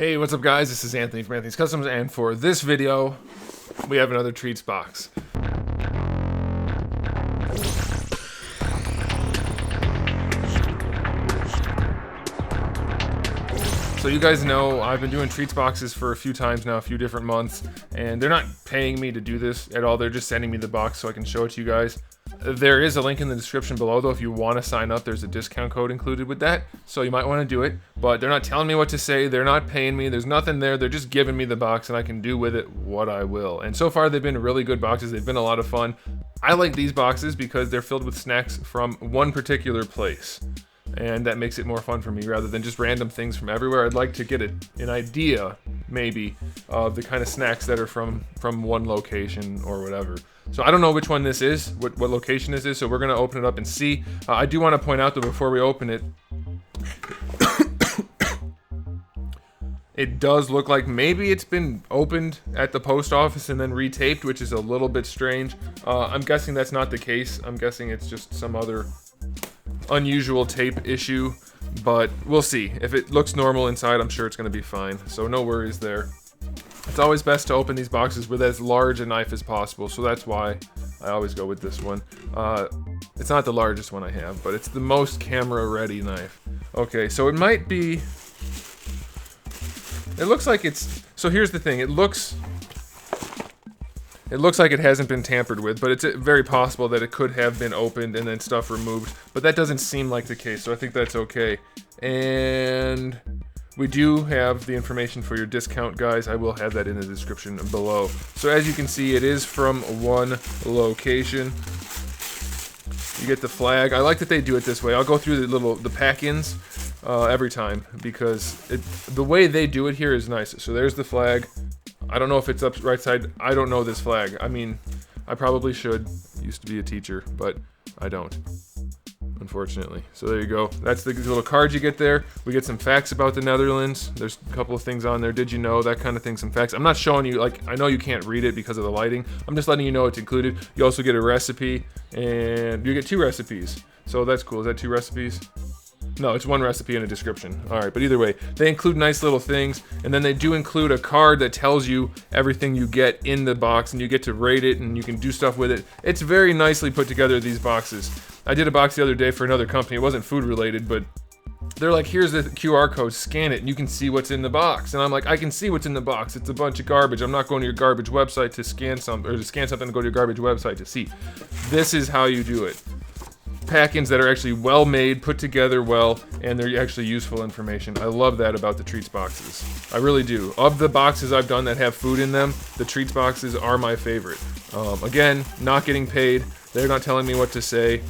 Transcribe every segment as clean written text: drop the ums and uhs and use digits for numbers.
Hey, what's up guys? This is Anthony from Anthony's Customs, and for this video, we have another treats box. So you guys know I've been doing treats boxes for a few times now, a few different months, and they're not paying me to do this at all. They're just sending me the box so I can show it to you guys. There is a link in the description below though. If you want to sign up, there's a discount code included with that, so you might want to do it. But they're not telling me what to say, they're not paying me, there's nothing there, they're just giving me the box and I can do with it what I will. And so far they've been really good boxes, they've been a lot of fun. I like these boxes because they're filled with snacks from one particular place, and that makes it more fun for me rather than just random things from everywhere. I'd like to get an idea, maybe, of the kind of snacks that are from one location or whatever. So I don't know which one this is, what location this is, so we're going to open it up and see. I do want to point out that before we open it, it does look like maybe it's been opened at the post office and then retaped, which is a little bit strange. I'm guessing that's not the case. I'm guessing it's just some other unusual tape issue, but we'll see. If it looks normal inside, I'm sure it's going to be fine, so no worries there. It's always best to open these boxes with as large a knife as possible, so that's why I always go with this one. It's not the largest one I have, but it's the most camera ready knife. Okay, so it might be, it looks like it's, so here's the thing, it looks like it hasn't been tampered with, but it's very possible that it could have been opened and then stuff removed, but that doesn't seem like the case, so I think that's okay. And we do have the information for your discount, guys. I will have that in the description below. So as you can see, it is from one location. You get the flag. I like that they do it this way. I'll go through the pack-ins every time because the way they do it here is nice. So there's the flag. I don't know if it's up right side. I don't know this flag. I mean, I probably should. Used to be a teacher, but I don't, unfortunately. So there you go. That's the little card you get there. We get some facts about the Netherlands. There's a couple of things on there. Did you know? That kind of thing. Some facts. I'm not showing you, like, I know you can't read it because of the lighting. I'm just letting you know it's included. You also get a recipe, and you get 2 recipes. So that's cool. Is that 2 recipes? No, it's 1 recipe and a description. Alright, but either way, they include nice little things, and then they do include a card that tells you everything you get in the box, and you get to rate it, and you can do stuff with it. It's very nicely put together, these boxes. I did a box the other day for another company. It wasn't food related, but they're like, here's the QR code, scan it, and you can see what's in the box. And I'm like, I can see what's in the box. It's a bunch of garbage. I'm not going to your garbage website to scan something, or to scan something and go to your garbage website to see. This is how you do it. Pack-ins that are actually well made, put together well, and they're actually useful information. I love that about the treats boxes. I really do. Of the boxes I've done that have food in them, the treats boxes are my favorite. Again, not getting paid. They're not telling me what to say.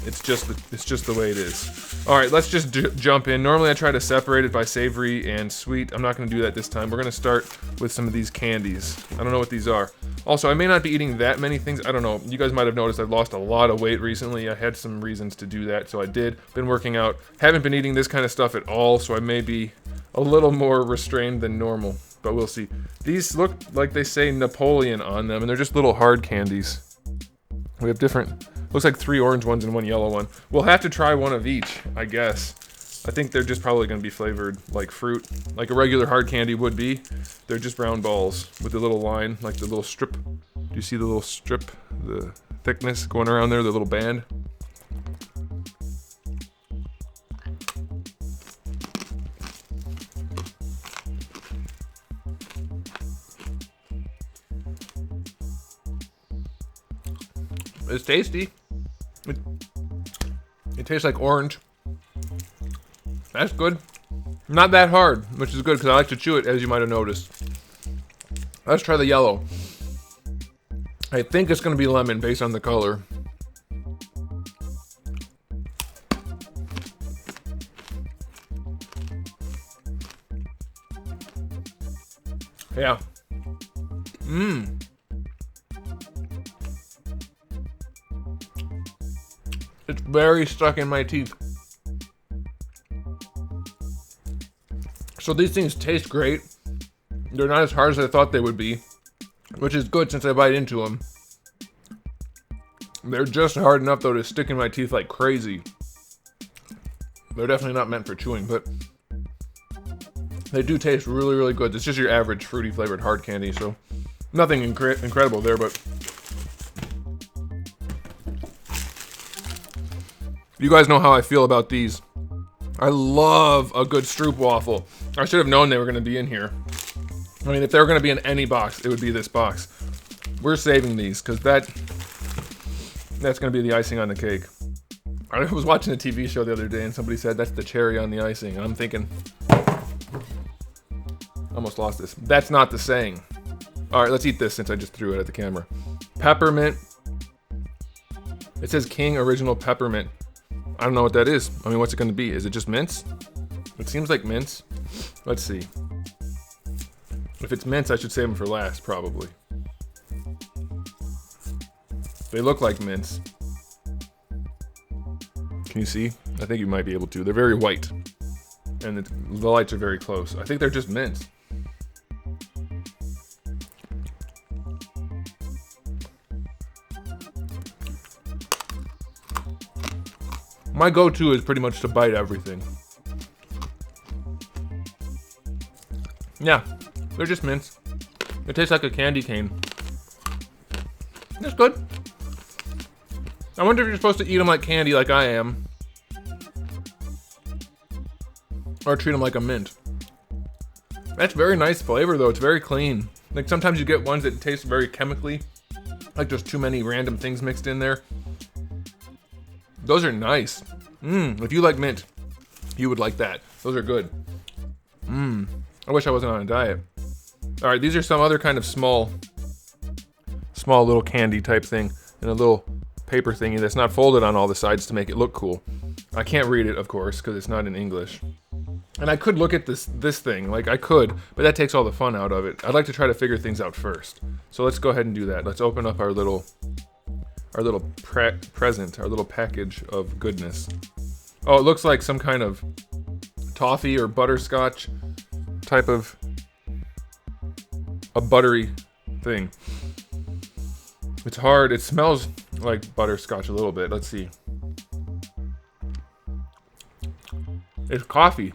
It's just the way it is. All right, let's just jump in. Normally I try to separate it by savory and sweet. I'm not going to do that this time. We're going to start with some of these candies. I don't know what these are. Also, I may not be eating that many things. I don't know. You guys might have noticed I've lost a lot of weight recently. I had some reasons to do that, so I did. Been working out. Haven't been eating this kind of stuff at all, so I may be a little more restrained than normal, but we'll see. These look like they say Napoleon on them, and they're just little hard candies. We have different, looks like 3 orange ones and 1 yellow one. We'll have to try one of each, I guess. I think they're just probably going to be flavored like fruit, like a regular hard candy would be. They're just brown balls with the little line, like the little strip. Do you see the little strip, the thickness going around there, the little band? It's tasty. It tastes like orange. That's good. Not that hard, which is good because I like to chew it, as you might have noticed. Let's try the yellow. I think it's going to be lemon based on the color. Yeah. It's very stuck in my teeth. So these things taste great. They're not as hard as I thought they would be, which is good since I bite into them. They're just hard enough though to stick in my teeth like crazy. They're definitely not meant for chewing, but They do taste really, really good. It's just your average fruity flavored hard candy, so nothing incredible there, but you guys know how I feel about these. I love a good Stroop waffle. I should have known they were going to be in here. I mean, if they were going to be in any box, it would be this box. We're saving these because that's going to be the icing on the cake. I was watching a TV show the other day and somebody said that's the cherry on the icing. And I'm thinking, almost lost this. That's not the saying. All right, let's eat this since I just threw it at the camera. Peppermint. It says King Original Peppermint. I don't know what that is. I mean, what's it going to be? Is it just mince? It seems like mince. Let's see. If it's mince, I should save them for last, probably. They look like mince. Can you see? I think you might be able to. They're very white. And the lights are very close. I think they're just mince. My go-to is pretty much to bite everything. Yeah, they're just mince. It tastes like a candy cane. It's good. I wonder if you're supposed to eat them like candy like I am. Or treat them like a mint. That's very nice flavor though, it's very clean. Like sometimes you get ones that taste very chemically. Like there's too many random things mixed in there. Those are nice. If you like mint, you would like that. Those are good. I wish I wasn't on a diet. All right, these are some other kind of small little candy type thing in a little paper thingy that's not folded on all the sides to make it look cool. I can't read it, of course, because it's not in English. And I could look at this thing, like I could, but that takes all the fun out of it. I'd like to try to figure things out first. So let's go ahead and do that. Let's open up our little present, our little package of goodness. Oh, it looks like some kind of toffee or butterscotch type of a buttery thing. It's hard. It smells like butterscotch a little bit. Let's see. It's coffee.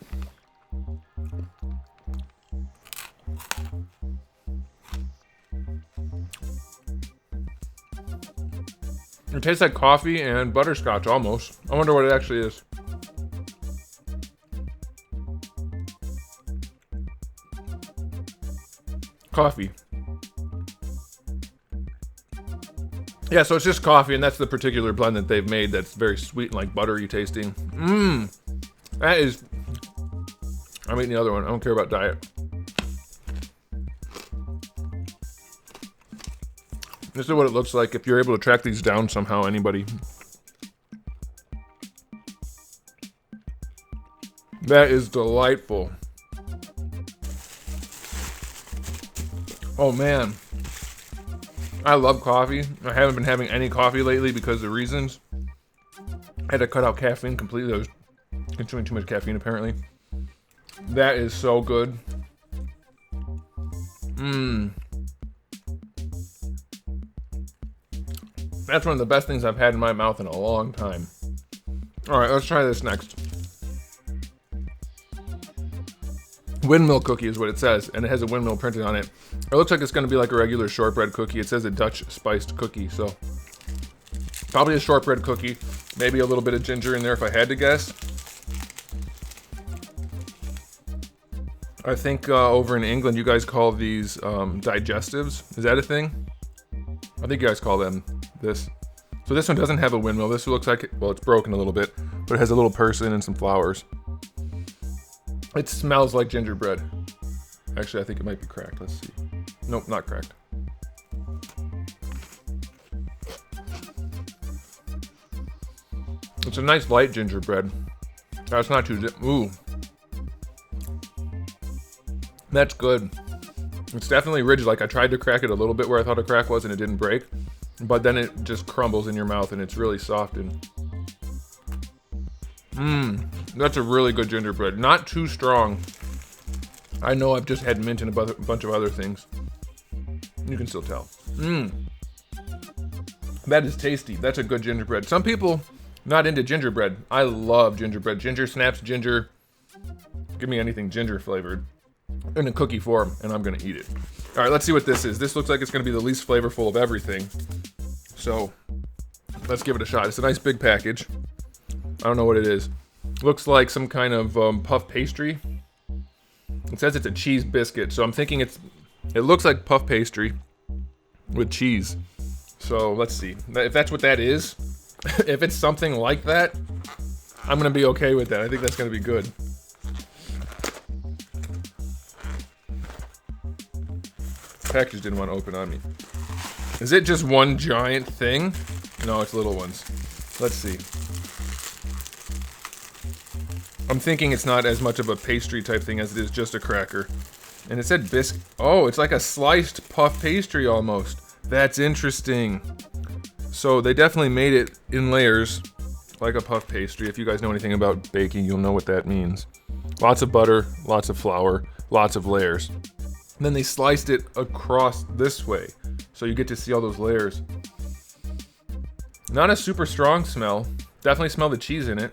It tastes like coffee and butterscotch almost. I wonder what it actually is. Coffee. Yeah, so it's just coffee, and that's the particular blend that they've made that's very sweet and like buttery tasting. That is... I'm eating the other one. I don't care about diet. This is what it looks like if you're able to track these down somehow, anybody. That is delightful. Oh man. I love coffee. I haven't been having any coffee lately because of reasons. I had to cut out caffeine completely. I was consuming too much caffeine apparently. That is so good. That's one of the best things I've had in my mouth in a long time. Alright, let's try this next. Windmill cookie is what it says, and it has a windmill printed on it. It looks like it's going to be like a regular shortbread cookie. It says a Dutch spiced cookie, so probably a shortbread cookie. Maybe a little bit of ginger in there if I had to guess. I think over in England you guys call these digestives. Is that a thing? I think you guys call them this. So this one doesn't have a windmill. This looks like, well, it's broken a little bit, but it has a little person and some flowers. It smells like gingerbread. Actually, I think it might be cracked. Let's see. Nope, not cracked. It's a nice light gingerbread. That's not too... Ooh. That's good. It's definitely rigid. Like I tried to crack it a little bit where I thought a crack was and it didn't break. But then it just crumbles in your mouth and it's really soft and... That's a really good gingerbread. Not too strong. I know I've just had mint and a bunch of other things. You can still tell. That is tasty. That's a good gingerbread. Some people not into gingerbread. I love gingerbread. Ginger snaps, ginger. Give me anything ginger flavored. in a cookie form, and I'm gonna eat it. All right, let's see what this is. This looks like it's gonna be the least flavorful of everything. So let's give it a shot. It's a nice big package. I don't know what it is. Looks like some kind of puff pastry. It says it's a cheese biscuit, so I'm thinking it looks like puff pastry with cheese. So let's see. If that's what that is, if it's something like that, I'm gonna be okay with that. I think that's gonna be good. Package didn't want to open on me. Is it just one giant thing? No, it's little ones. Let's see. I'm thinking it's not as much of a pastry type thing as it is just a cracker. And it said biscuit. Oh, it's like a sliced puff pastry almost. That's interesting. So they definitely made it in layers, like a puff pastry. If you guys know anything about baking, you'll know what that means. Lots of butter, lots of flour, lots of layers. And then they sliced it across this way, so you get to see all those layers. Not a super strong smell. Definitely smell the cheese in it.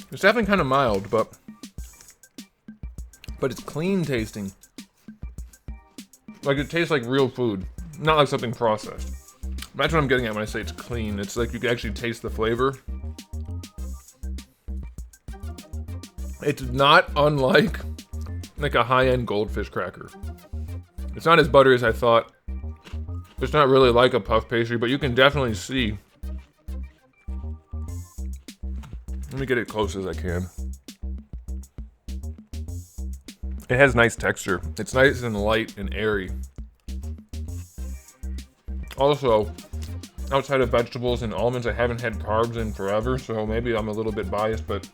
It's definitely kind of mild, but it's clean tasting. Like it tastes like real food, not like something processed. That's what I'm getting at when I say it's clean. It's like you can actually taste the flavor. It's not unlike like a high-end goldfish cracker. It's not as buttery as I thought. It's not really like a puff pastry, but you can definitely see. Let me get it close as I can. It has nice texture. It's nice and light and airy. Also, outside of vegetables and almonds, I haven't had carbs in forever, so maybe I'm a little bit biased, but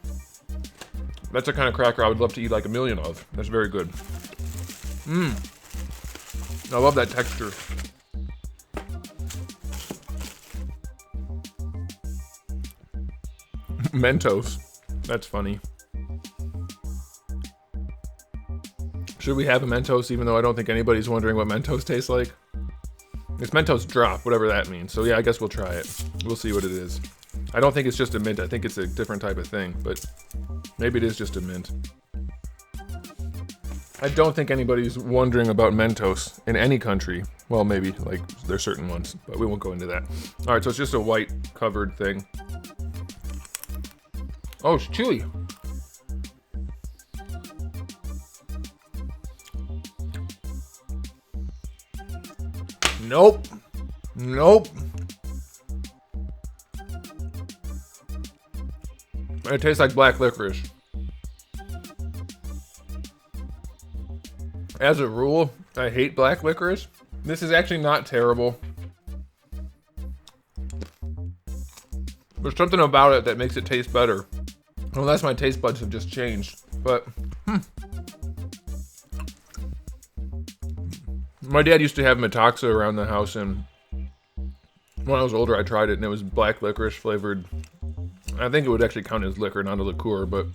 that's the kind of cracker I would love to eat like a million of. That's very good. I love that texture. Mentos. That's funny. Should we have a Mentos, even though I don't think anybody's wondering what Mentos tastes like? It's Mentos Drop, whatever that means. So yeah, I guess we'll try it. We'll see what it is. I don't think it's just a mint. I think it's a different type of thing, but maybe it is just a mint. I don't think anybody's wondering about Mentos in any country. Well, maybe, like, there's certain ones, but we won't go into that. All right, so it's just a white covered thing. Oh, it's chewy. Nope. Nope. It tastes like black licorice. As a rule, I hate black licorice. This is actually not terrible. There's something about it that makes it taste better. Unless my taste buds have just changed. But, my dad used to have Metoxa around the house, and when I was older, I tried it, and it was black licorice flavored. I think it would actually count as liquor, not a liqueur, but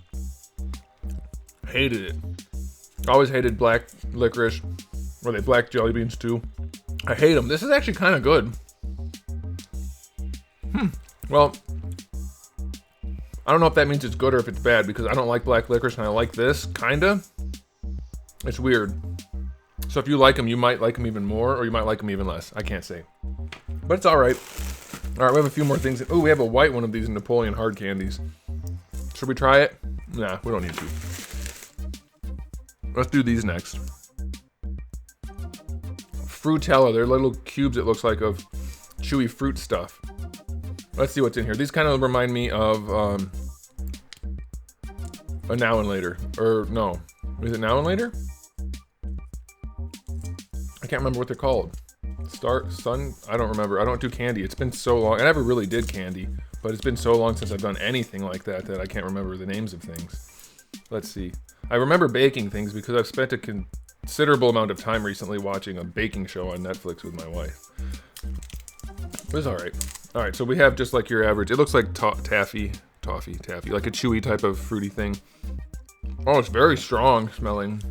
hated it. Always hated black licorice. Or they black jelly beans too. I hate them. This is actually kind of good. Well, I don't know if that means it's good or if it's bad, because I don't like black licorice and I like this, kinda. It's weird. So if you like them, you might like them even more, or you might like them even less. I can't say. But it's alright. Alright, we have a few more things. Oh, we have a white one of these Napoleon hard candies. Should we try it? Nah, we don't need to. Let's do these next. Fruitella. They're little cubes, it looks like, of chewy fruit stuff. Let's see what's in here. These kind of remind me of a Now and Later. Or, no. Is it Now and Later? I can't remember what they're called. Sun? I don't remember. I don't do candy. It's been so long. I never really did candy, but it's been so long since I've done anything like that that I can't remember the names of things. Let's see. I remember baking things because I've spent a considerable amount of time recently watching a baking show on Netflix with my wife. It was alright. Alright, so we have just like your average. It looks like taffy, like a chewy type of fruity thing. Oh, it's very strong smelling.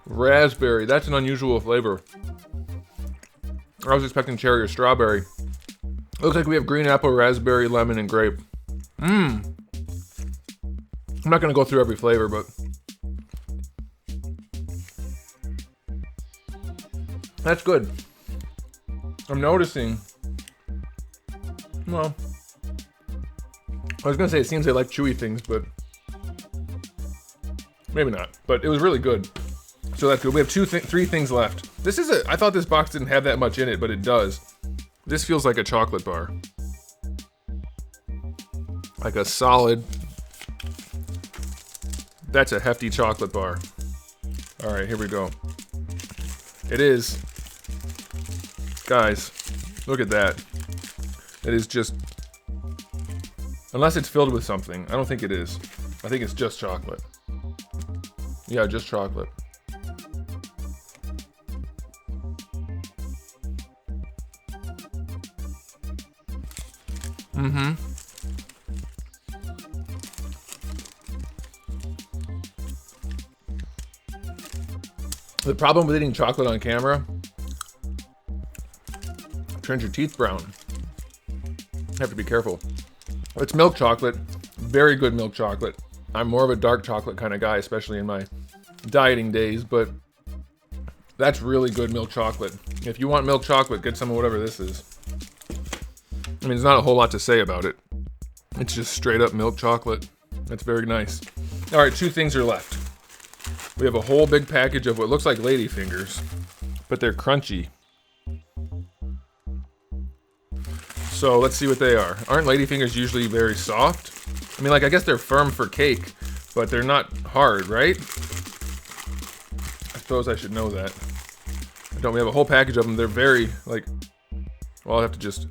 Raspberry, that's an unusual flavor. I was expecting cherry or strawberry. Looks like we have green apple, raspberry, lemon, and grape. I'm not gonna go through every flavor, but that's good. I'm noticing, well, I was gonna say it seems they like chewy things, but maybe not. But it was really good. So that's good. We have three things left. This is I thought this box didn't have that much in it, but it does. This feels like a chocolate bar. Like a solid, that's a hefty chocolate bar. All right, here we go. It is, guys, look at that. It is just, unless it's filled with something. I don't think it is. I think it's just chocolate. Yeah, just chocolate. The problem with eating chocolate on camera, turns your teeth brown. You have to be careful. It's milk chocolate, very good milk chocolate. I'm more of a dark chocolate kind of guy, especially in my dieting days, but that's really good milk chocolate. If you want milk chocolate, get some of whatever this is. I mean, there's not a whole lot to say about it. It's just straight up milk chocolate. That's very nice. All right, 2 things are left. We have a whole big package of what looks like ladyfingers, but they're crunchy. So let's see what they are. Aren't ladyfingers usually very soft? I mean, like, I guess they're firm for cake, but they're not hard, right? I suppose I should know that. We have a whole package of them. They're very, like, well, I'll have to just,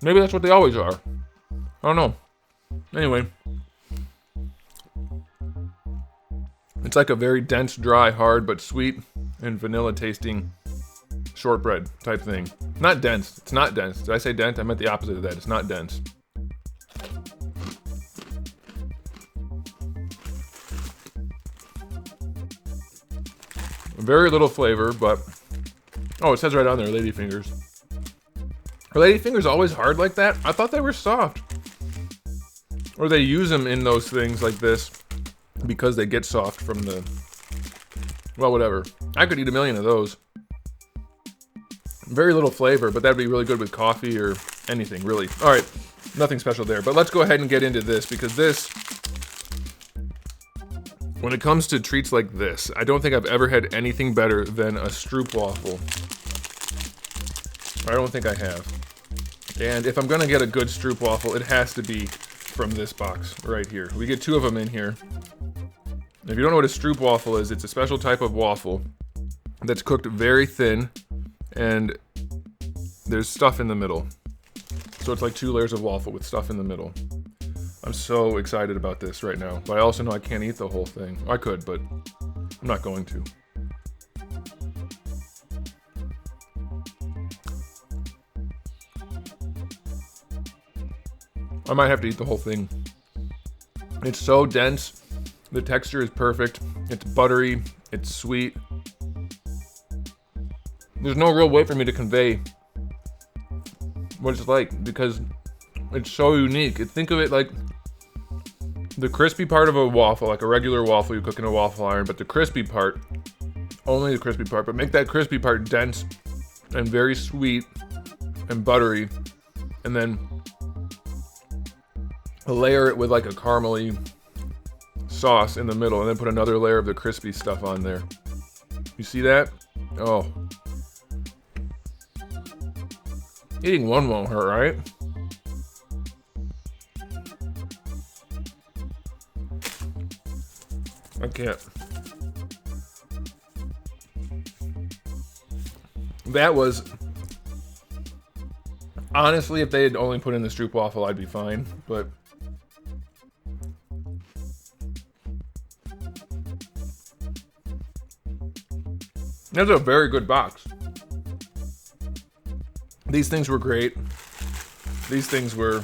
maybe that's what they always are. I don't know. Anyway. It's like a very dense, dry, hard, but sweet and vanilla tasting shortbread type thing. Not dense. It's not dense. Did I say dense? I meant the opposite of that. It's not dense. Very little flavor, but oh, it says right on there, ladyfingers. Are ladyfingers always hard like that? I thought they were soft. Or they use them in those things like this because they get soft from the, well, whatever. I could eat a million of those. Very little flavor, but that'd be really good with coffee or anything, really. All right, nothing special there. But let's go ahead and get into this, because this, when it comes to treats like this, I don't think I've ever had anything better than a stroopwafel. I don't think I have. And if I'm gonna get a good stroopwafel, it has to be from this box right here. We get 2 of them in here. If you don't know what a stroopwafel is, it's a special type of waffle that's cooked very thin, and there's stuff in the middle. So it's like 2 layers of waffle with stuff in the middle. I'm so excited about this right now, but I also know I can't eat the whole thing. I could, but I'm not going to. I might have to eat the whole thing. It's so dense. The texture is perfect. It's buttery. It's sweet. There's no real way for me to convey what it's like, because it's so unique. Think of it like the crispy part of a waffle, like a regular waffle you cook in a waffle iron, but the crispy part, only the crispy part, but make that crispy part dense and very sweet and buttery, and then layer it with like a caramely sauce in the middle, and then put another layer of the crispy stuff on there. You see that? Oh. Eating one won't hurt, right? I can't. That was, honestly, if they had only put in the stroopwafel, I'd be fine, but that's a very good box. These things were great. These things were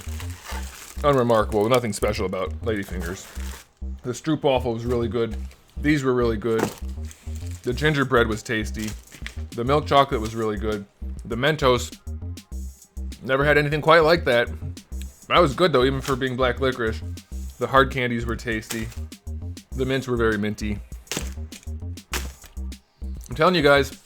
unremarkable. Nothing special about ladyfingers. The stroopwafel was really good. These were really good. The gingerbread was tasty. The milk chocolate was really good. The Mentos, never had anything quite like that. That was good though, even for being black licorice. The hard candies were tasty. The mints were very minty. I'm telling you guys,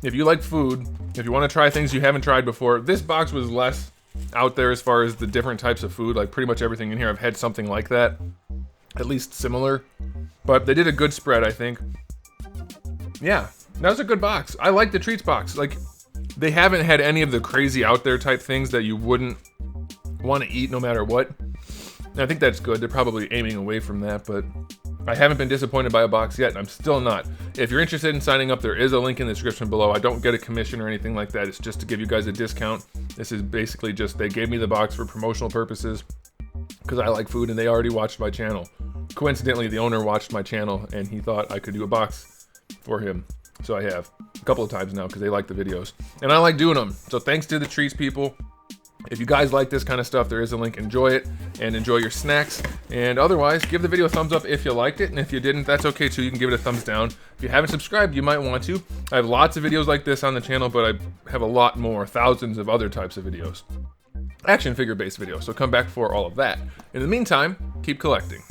if you like food, if you want to try things you haven't tried before, this box was less out there as far as the different types of food. Like pretty much everything in here, I've had something like that, at least similar. But they did a good spread, I think. Yeah, that was a good box. I like the treats box. Like, they haven't had any of the crazy out there type things that you wouldn't want to eat no matter what. And I think that's good. They're probably aiming away from that, but I haven't been disappointed by a box yet, and I'm still not. If you're interested in signing up, there is a link in the description below. I don't get a commission or anything like that. It's just to give you guys a discount. This is basically just, they gave me the box for promotional purposes because I like food and they already watched my channel. Coincidentally, the owner watched my channel and he thought I could do a box for him. So I have a couple of times now because they like the videos. And I like doing them. So thanks to the treats people. If you guys like this kind of stuff, there is a link. Enjoy it and enjoy your snacks. And otherwise, give the video a thumbs up if you liked it. And if you didn't, that's okay too. You can give it a thumbs down. If you haven't subscribed, you might want to. I have lots of videos like this on the channel, but I have a lot more, thousands of other types of videos. Action figure based videos. So come back for all of that. In the meantime, keep collecting.